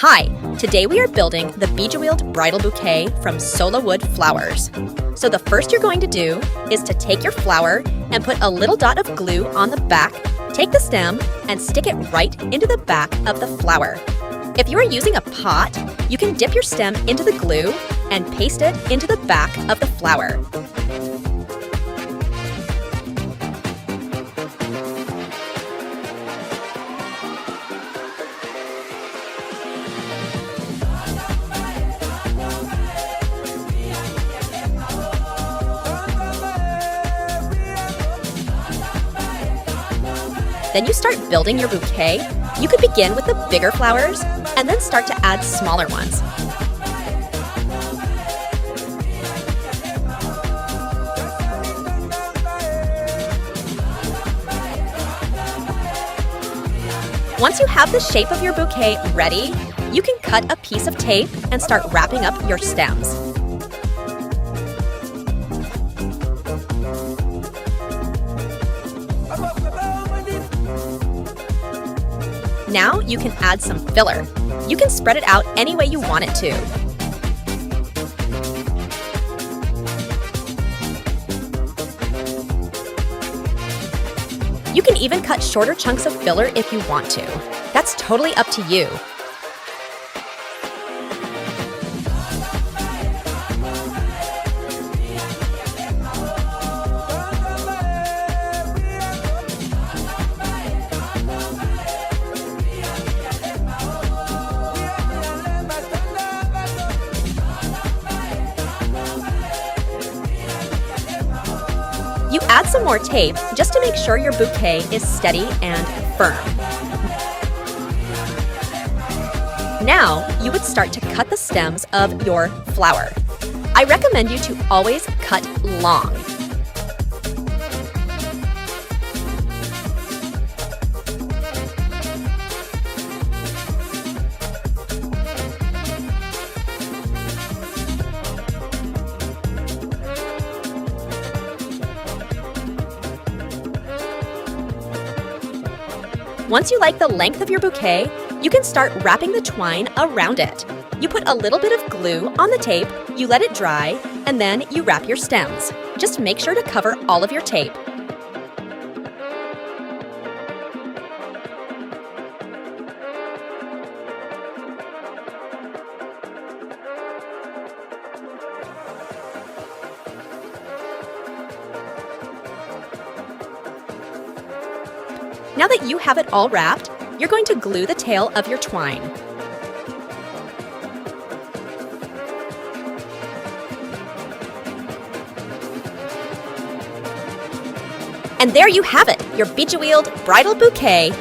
Hi, today we are building the Bejeweled Bridal Bouquet from Solawood Flowers. So the first you're going to do is to take your flower and put a little dot of glue on the back, take the stem, and stick it right into the back of the flower. If you are using a pot, you can dip your stem into the glue and paste it into the back of the flower. Then you start building your bouquet. You could begin with the bigger flowers and then start to add smaller ones. Once you have the shape of your bouquet ready, you can cut a piece of tape and start wrapping up your stems. Now you can add some filler. You can spread it out any way you want it to. You can even cut shorter chunks of filler if you want to. That's totally up to you. You add some more tape just to make sure your bouquet is steady and firm. Now, you would start to cut the stems of your flower. I recommend you to always cut long. Once you like the length of your bouquet, you can start wrapping the twine around it. You put a little bit of glue on the tape, you let it dry, and then you wrap your stems. Just make sure to cover all of your tape. Now that you have it all wrapped, you're going to glue the tail of your twine. And there you have it, your Bejeweled Bridal Bouquet.